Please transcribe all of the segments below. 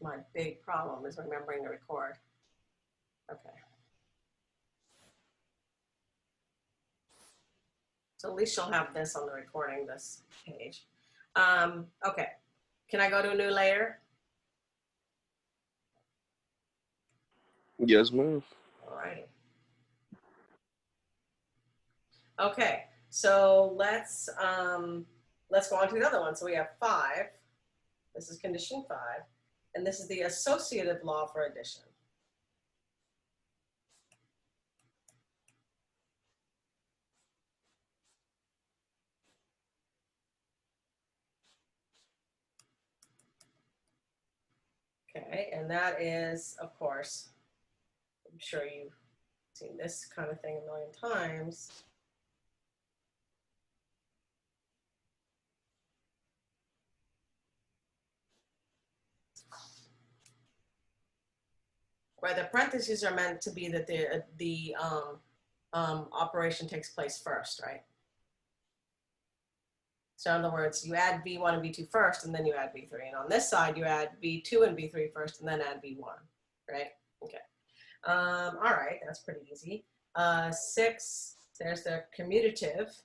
My big problem is remembering to record. Okay. So at least you'll have this on the recording, this page. Okay. Can I go to a new layer? Yes, ma'am. All righty. Okay. So let's go on to the other one. So we have 5. This is condition 5. And this is the associative law for addition. Okay, and that is, of course, I'm sure you've seen this kind of thing a million times. Where the parentheses are meant to be that the operation takes place first, right? So in other words, you add V1 and V2 first, and then you add V3. And on this side, you add V2 and V3 first, and then add V1, right? Okay. All right, that's pretty easy. 6, there's the commutative.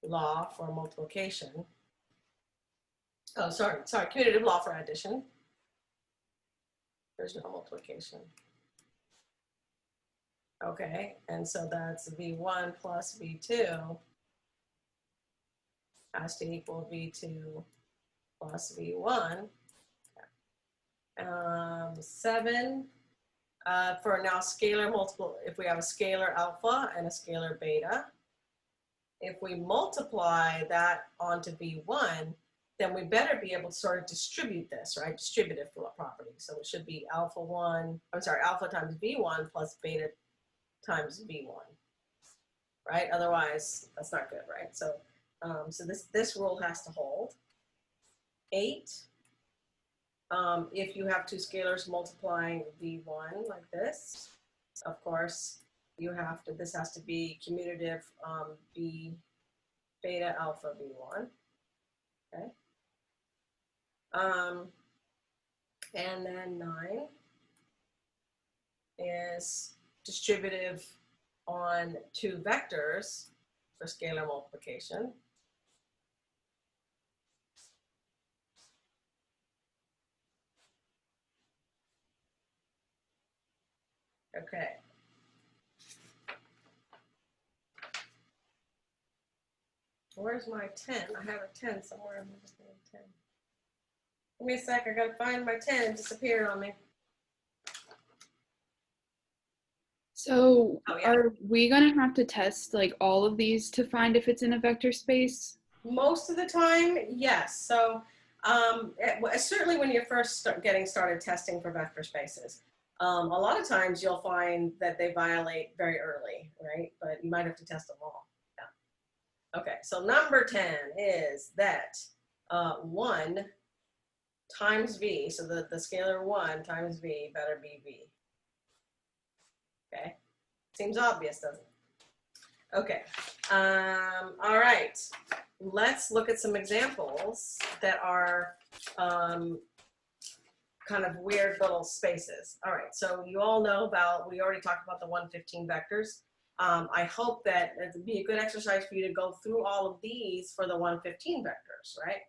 Law for multiplication. Oh, sorry, commutative law for addition. There's no multiplication. Okay, and so that's V1 plus V2 has to equal V2 plus V1. 7, for now scalar multiple, if we have a scalar alpha and a scalar beta, if we multiply that onto V1, then we better be able to sort of distribute this, right? Distributive property. So it should be alpha times V1 plus beta times V1, right? Otherwise, that's not good, right? So, so this rule has to hold. 8, if you have 2 scalars multiplying V1 like this, of course, you have to, this has to be commutative B beta alpha V1, okay? And then 9 is distributive on 2 vectors for scalar multiplication. Okay. Where's my 10? I have a 10 somewhere. I'm just getting 10. Give me a sec. I gotta find my 10. It disappeared on me. So Oh, yeah. are we gonna have to test like all of these to find if it's in a vector space? Most of the time, yes. So certainly when you're first getting started testing for vector spaces, a lot of times you'll find that they violate very early, right? But you might have to test them all. Yeah. Okay, so number 10 is that 1 times V, so the scalar 1 times V better be V. Okay, seems obvious, doesn't it? Okay, all right. Let's look at some examples that are kind of weird little spaces. All right, so you all know about, we already talked about the 115 vectors. I hope that it'd be a good exercise for you to go through all of these for the 115 vectors, right?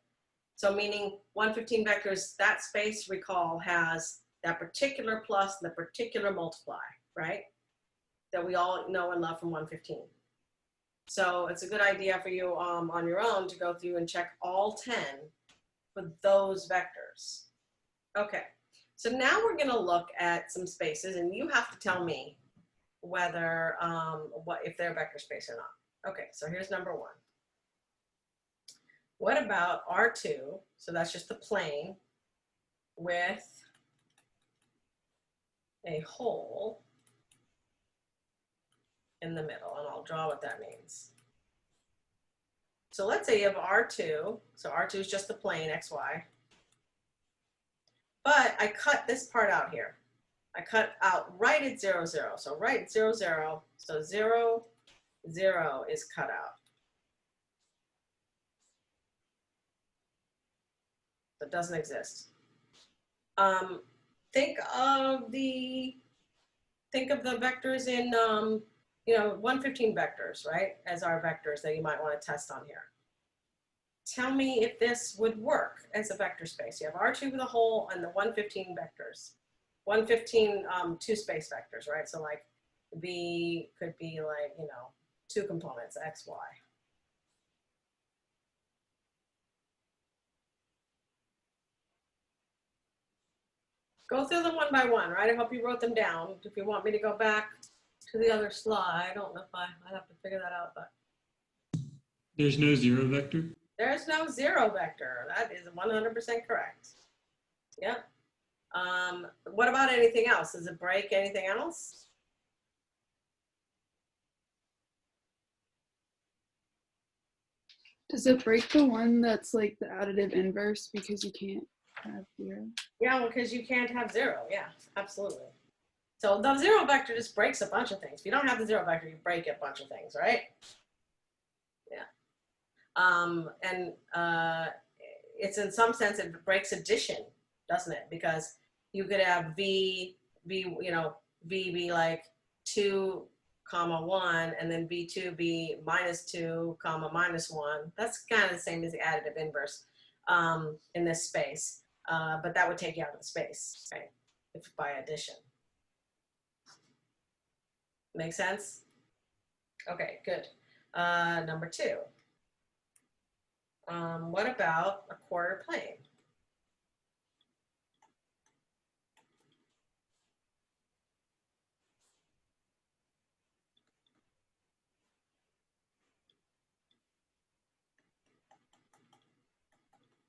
So meaning 115 vectors, that space, recall, has that particular plus and the particular multiply, right? That we all know and love from 115. So it's a good idea for you on your own to go through and check all 10 for those vectors. Okay, so now we're gonna look at some spaces and you have to tell me whether, if they're a vector space or not. Okay, so here's number 1. What about R2? So that's just the plane with a hole in the middle, and I'll draw what that means. So let's say you have R2, so R2 is just the plane, XY. But I cut this part out here. I cut out right at 0, 0. So right at 0, 0. So 0, 0 is cut out. doesn't exist. Think of the vectors in, 115 vectors, right? As our vectors that you might want to test on here. Tell me if this would work as a vector space. You have R2 with a hole and the 115 vectors. 115 two space vectors, right? So like V could be like, two components, X, Y. Go through them one by one, right? I hope you wrote them down. If you want me to go back to the other slide, I don't know if I have to figure that out, but. There's no zero vector? There's no zero vector. That is 100% correct. Yep. What about anything else? Does it break anything else? Does it break the one that's like the additive inverse because you can't have zero? Yeah, because you can't have zero. Yeah, absolutely. So the zero vector just breaks a bunch of things. If you don't have the zero vector, you break a bunch of things, right? Yeah. It's in some sense, it breaks addition, doesn't it? Because you could have V be like 2, 1, and then V2 be -2, -1. That's kind of the same as the additive inverse in this space. But that would take you out of the space, right? If by addition. Make sense? Okay, good. Number 2. What about a quarter plane?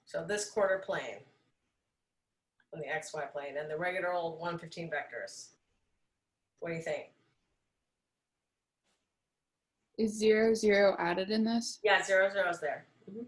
So this quarter plane on the XY plane and the regular old 115 vectors. What do you think? Is 0, 0 added in this? Yeah, 0, 0 is there. Mm-hmm.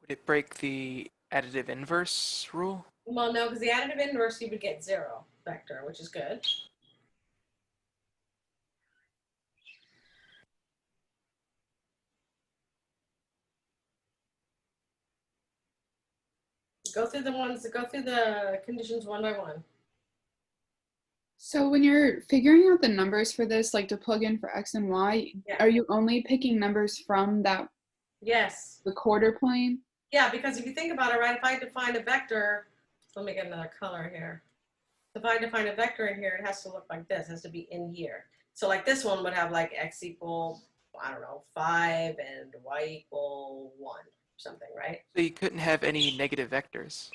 Would it break the additive inverse rule? Well, no, because the additive inverse, you would get 0 vector, which is good. Go through the conditions one by one. So when you're figuring out the numbers for this, like to plug in for X and Y, Yeah. are you only picking numbers from Yes. the quarter plane? Yeah, because if you think about it, right, if I define a vector, let me get another color here. If I define a vector in here, it has to look like this. It has to be in here. So like this one would have like X equal, 5 and Y equal 1 or something, right? So you couldn't have any negative vectors.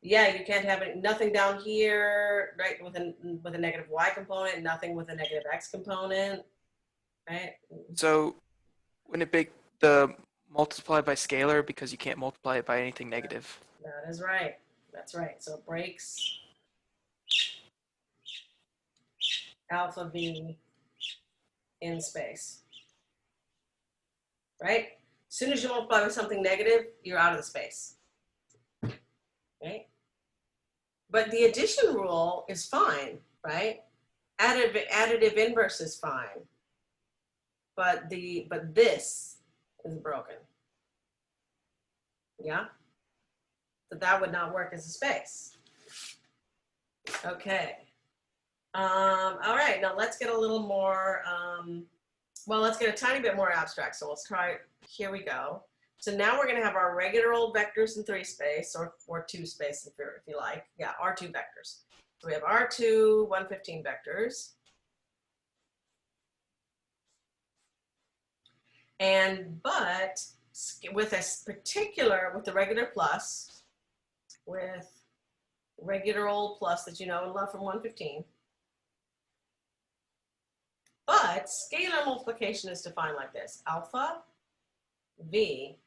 Yeah, you can't have nothing down here, right, with a negative Y component, nothing with a negative X component, right? So wouldn't it break the multiply by scalar because you can't multiply it by anything negative? That is right. That's right. So it breaks alpha V in space, right? As soon as you multiply with something negative, you're out of the space, right? But the addition rule is fine, right? Additive inverse is fine, but this is broken. Yeah, so that would not work as a space. Okay. All right, now let's get a little more, well, let's get a tiny bit more abstract. So let's try, here we go. So now we're gonna have our regular old vectors in 3 space or 2 space if you like. Yeah, R2 vectors. So we have R2 115 vectors. But with the regular plus, with regular old plus that you know and love from 115. But scalar multiplication is defined like this. Alpha V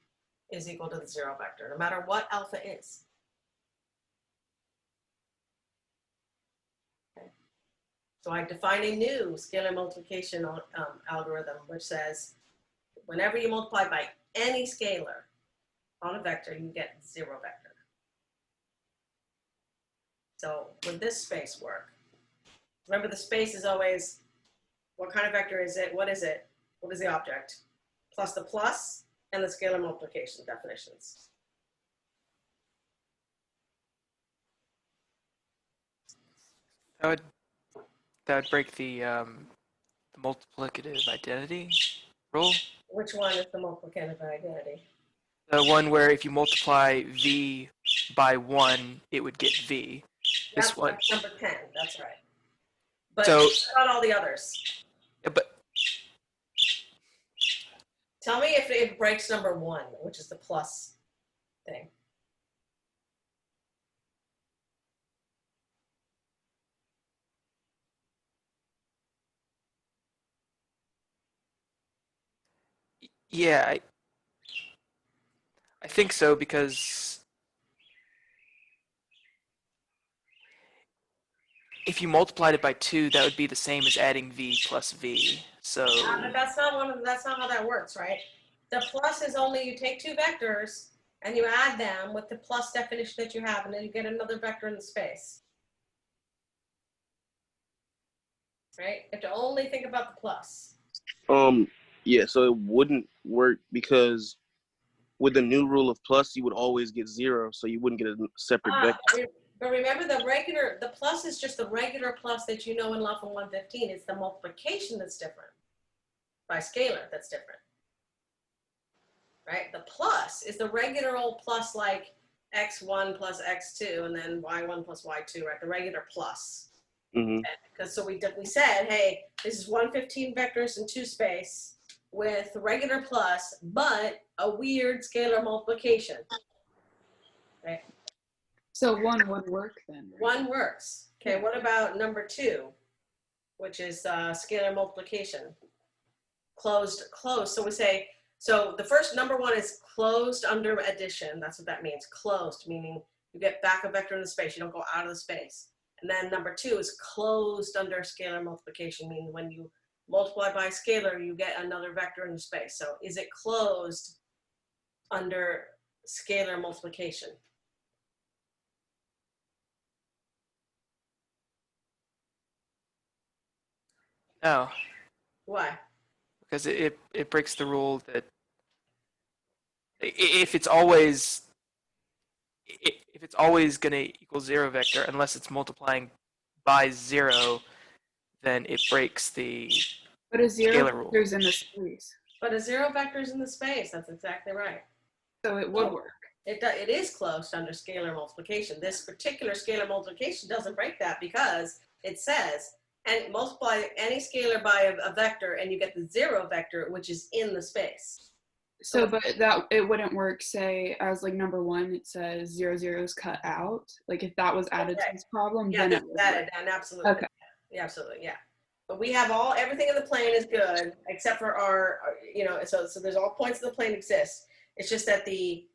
is equal to the 0 vector, no matter what alpha is. Okay. So I define a new scalar multiplication algorithm, which says whenever you multiply by any scalar on a vector, you get 0 vector. So would this space work? Remember, the space is always, what kind of vector is it? What is it? What is the object? Plus the plus and the scalar multiplication definitions. That would that would break the multiplicative identity rule. Which one is the multiplicative identity? The one where if you multiply v by 1, it would get v. This one. That's number 10. That's right. But So, what about all the others? but Tell me if it breaks number 1, which is the plus thing. yeah, I think so because if you multiplied it by 2, that would be the same as adding v plus v. So But that's not how that works, right? The plus is only you take two vectors and you add them with the plus definition that you have, and then you get another vector in the space. Right? You have to only think about the plus. Yeah, so it wouldn't work because with the new rule of plus, you would always get 0, so you wouldn't get a separate vector. But remember, the plus is just the regular plus that you know in Law from 115. It's the multiplication that's different. By scalar, that's different. Right? The plus is the regular old plus, like x1 plus x2 and then y1 plus y2, right? The regular plus. Mm-hmm. Because so we said, hey, this is 115 vectors in 2 space with regular plus, but a weird scalar multiplication. Right? So one would work then. Right? One works. Okay, what about number 2, which is scalar multiplication? Closed. So we say, so the first number 1 is closed under addition. That's what that means. Closed, meaning you get back a vector in the space. You don't go out of the space. And then number 2 is closed under scalar multiplication, meaning when you multiply by scalar, you get another vector in the space. So is it closed under scalar multiplication? no, Why? because it breaks the rule that if it's always going to equal 0 vector unless it's multiplying by 0, then it breaks the But a zero scalar rule. vector's in the space, But a 0 vector is in the space. That's exactly right. so it would work. It is closed under scalar multiplication. This particular scalar multiplication doesn't break that because it says, and multiply any scalar by a vector and you get the 0 vector, which is in the space. So, but that it wouldn't work. Say, as like number 1, it says 0 zeros cut out. Like if that was added to this problem, Yeah, then it would work. and absolutely. Okay. Yeah, absolutely, yeah. But we have everything in the plane is good except for our so there's all points of the plane exist. It's just that the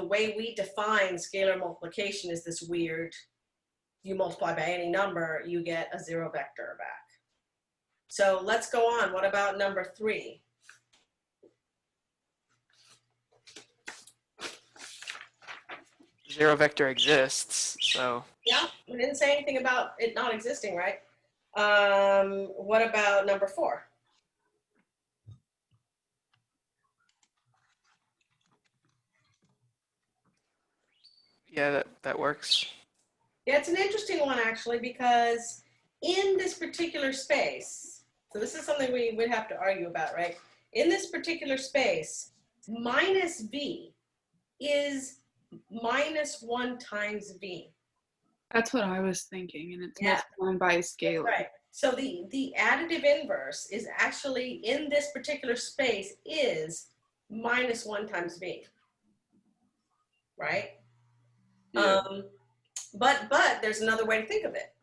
way we define scalar multiplication is this weird, you multiply by any number, you get a 0 vector back. So let's go on. What about number 3? Zero vector exists, so Yeah, we didn't say anything about it not existing, right? What about number 4? yeah, that works. Yeah, it's an interesting one actually, because in this particular space, so this is something we would have to argue about, right? In this particular space, minus v is minus 1 times v. That's what I was thinking, and it's Yeah. multiplying by a scalar. Right. So the additive inverse is actually in this particular space is minus 1 times v. Right? Yeah. But there's another way to think of it.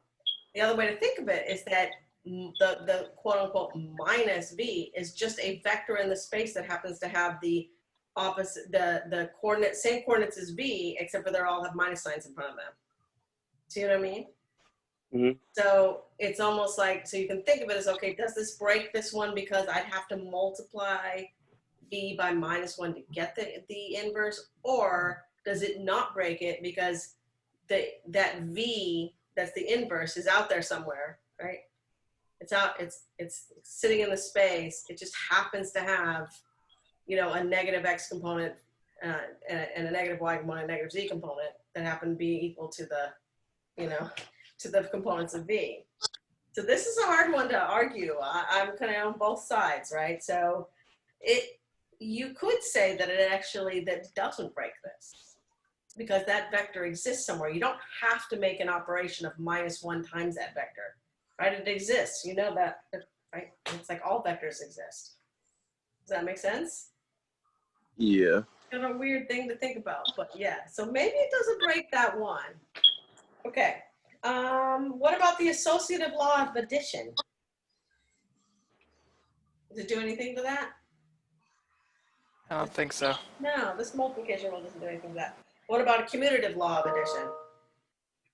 The other way to think of it is that the quote unquote minus v is just a vector in the space that happens to have the opposite, the same coordinates as v, except for they all have minus signs in front of them. See what I mean? Mm-hmm. So it's almost like, so you can think of it as, okay, does this break this one because I'd have to multiply v by minus 1 to get the inverse, or does it not break it because that V, that's the inverse, is out there somewhere, right? It's out, it's sitting in the space. It just happens to have, a negative X component and a negative Y component, negative Z component that happen to be equal to to the components of V. So this is a hard one to argue. I'm kind of on both sides, right? So you could say that that doesn't break this because that vector exists somewhere. You don't have to make an operation of -1 times that vector, right? It exists. You know that, right? It's like all vectors exist. Does that make sense? Yeah. Kind of a weird thing to think about, but yeah. So maybe it doesn't break that one. Okay. What about the associative law of addition? Does it do anything to that? I don't think so. No, this multiplication rule doesn't do anything to that. What about a commutative law of addition?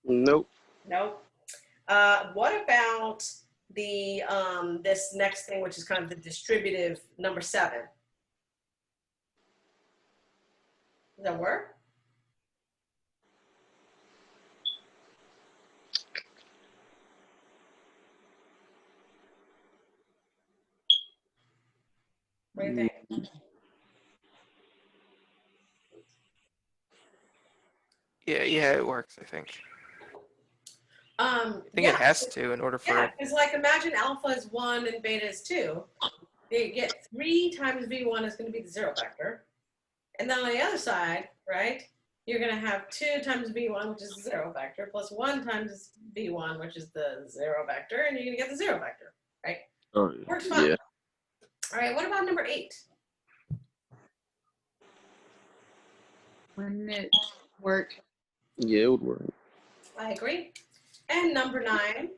Nope. Nope. What about the this next thing, which is kind of the distributive number 7? Does that work? What do you think? Yeah, it works, I think. I think Yeah, it has to in order for yeah, because like imagine alpha is 1 and beta is 2. You get 3 times v1 is going to be the 0 vector. And then on the other side, right, you're going to have 2 times v1, which is the 0 vector, plus 1 times v1, which is the 0 vector, and you're going to get the 0 vector, right? Oh, Works fine. yeah. All right, what about number 8? Wouldn't it work? Yeah, it would work. I agree. And number 9,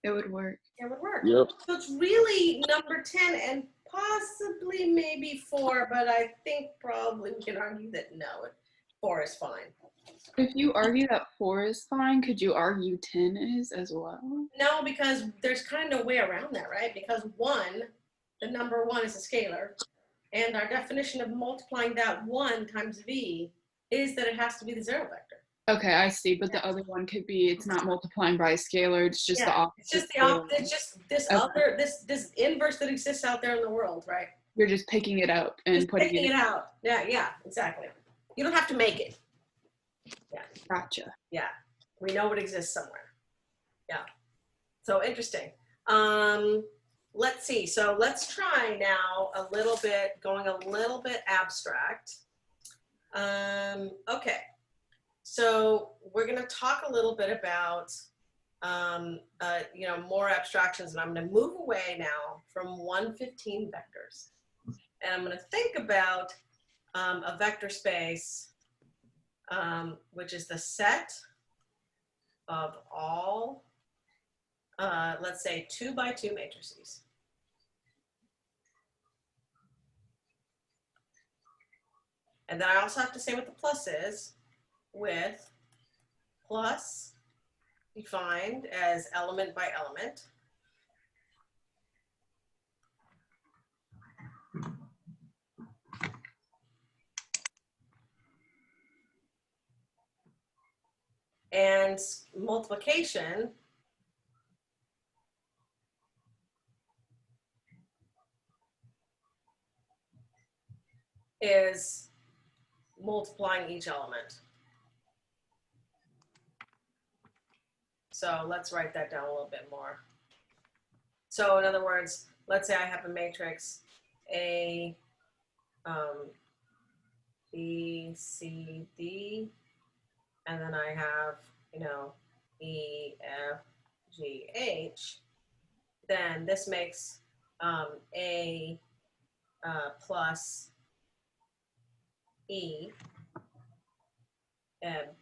It would work. it would work. Yep. So it's really number 10 and possibly maybe 4, but I think probably we can argue that no, 4 is fine. If you argue that 4 is fine, could you argue 10 is as well? No, because there's kind of no way around that, right? Because 1, the number 1 is a scalar, and our definition of multiplying that 1 times v is that it has to be the 0 vector. Okay, I see. But the other one could be it's not multiplying by a scalar. It's just the opposite. It's just the opposite. It's just this Okay. other this inverse that exists out there in the world, right? You're just picking it up and Just putting picking it. it out. Yeah, exactly. You don't have to make it. Gotcha. Yeah, we know it exists somewhere. Yeah, so interesting. Let's see. So let's try now going a little bit abstract. Okay, so we're going to talk a little bit about more abstractions, and I'm going to move away now from 115 vectors, and I'm going to think about a vector space, which is the set of all, let's say, 2 by 2 matrices. And then I also have to say what the plus is, with plus defined as element by element. And multiplication is multiplying each element. So let's write that down a little bit more. So in other words, let's say I have a matrix A, B, C, D, and then I have, E, F, G, H, then this makes A plus E,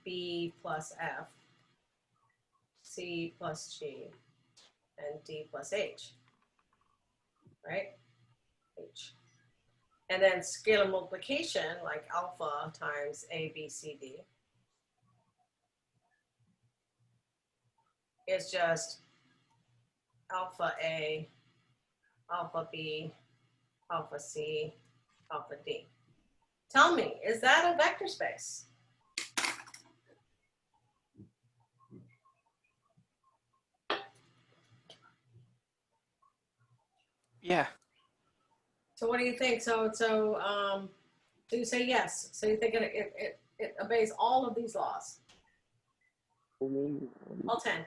B plus F, C plus G, and D plus H, right? H. And then scalar multiplication, like alpha times A, B, C, D, is just alpha A, alpha B, alpha C, alpha D. Tell me, is that a vector space? Yeah. So what do you think? So you say yes. So you think it obeys all of these laws, all 10.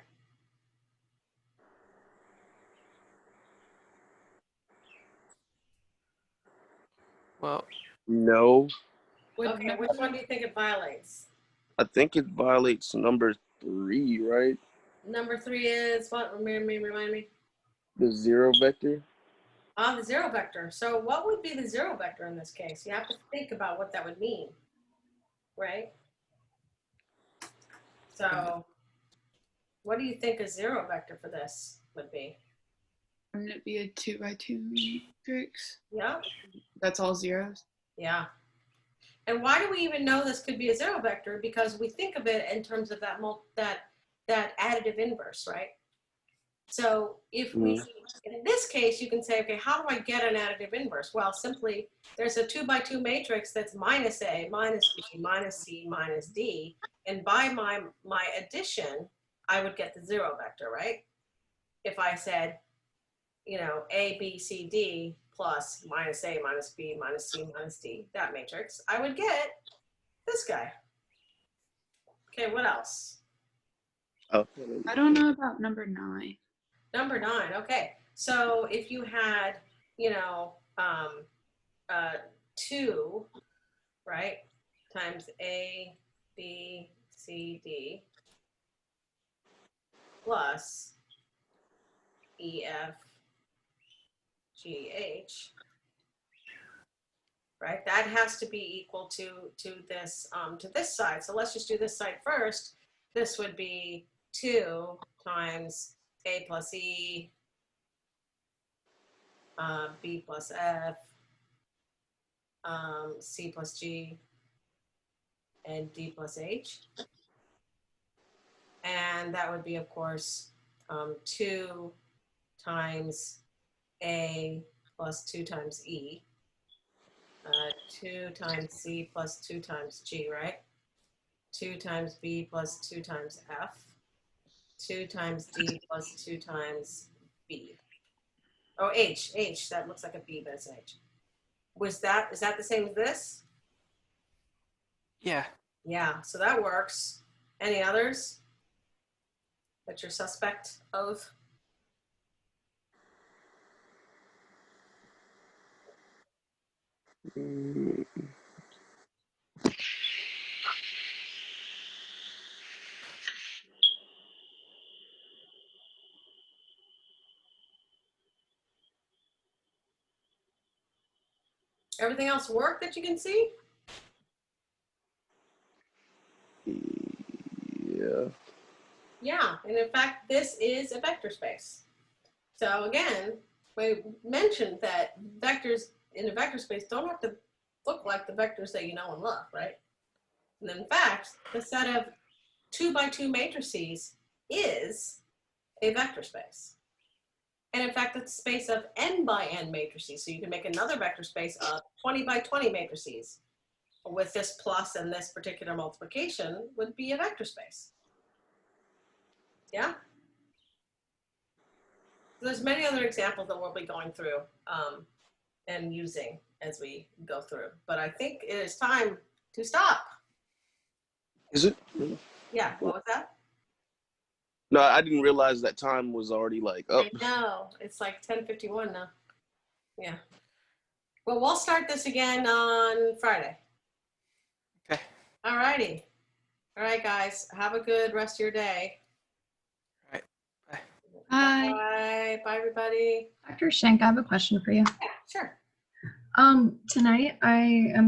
Well, No, Okay, which one do you think it violates? I think it violates number 3, right? Number 3 is what? Remind me. The 0 vector. The zero vector. So what would be the zero vector in this case? You have to think about what that would mean, right? So what do you think a zero vector for this would be? Wouldn't it be a 2 by 2 matrix? Yeah, That's all zeros. yeah. And why do we even know this could be a zero vector? Because we think of it in terms of that additive inverse, right? So if we, in this case, you can say, okay, how do I get an additive inverse? Well, simply, there's a 2 by 2 matrix that's minus A, minus B, minus C, minus D. And by my addition, I would get the zero vector, right? If I said, you know, A, B, C, D plus minus A, minus B, minus C, minus D, that matrix, I would get this guy. Okay, what else? Oh, I don't know about number 9. Number 9, okay. So if you had, you know, 2, right, times A, B, C, D, plus E, F, G, H, right? That has to be equal to this side. So let's just do this side first. This would be 2 times A plus E, B plus F, C plus G, and D plus H. And that would be, of course, 2 times A plus 2 times E, 2 times C plus 2 times G, right? 2 times B plus 2 times F, 2 times D plus 2 times B. Oh, H, that looks like a B, but it's an H. Is that the same as this? yeah. Yeah, so that works. Any others that you're suspect of? Everything else work that you can see? yeah. Yeah, and in fact, this is a vector space. So again, we mentioned that vectors in a vector space don't have to look like the vectors that you know and love, right? And in fact, the set of 2 by 2 matrices is a vector space. And in fact, the space of n by n matrices. So you can make another vector space of 20 by 20 matrices with this plus and this particular multiplication would be a vector space. Yeah? So there's many other examples that we'll be going through and using as we go through. But I think it is time to stop. Is it? Yeah, what was that? No, I didn't realize that time was already like up. I know, it's like 10:51 now. Yeah. Well, we'll start this again on Friday. Okay. All righty. All right, guys. Have a good rest of your day. All right. Bye. Bye. Bye. Bye, everybody. Dr. Schenk, I have a question for you. Yeah, sure. Tonight I am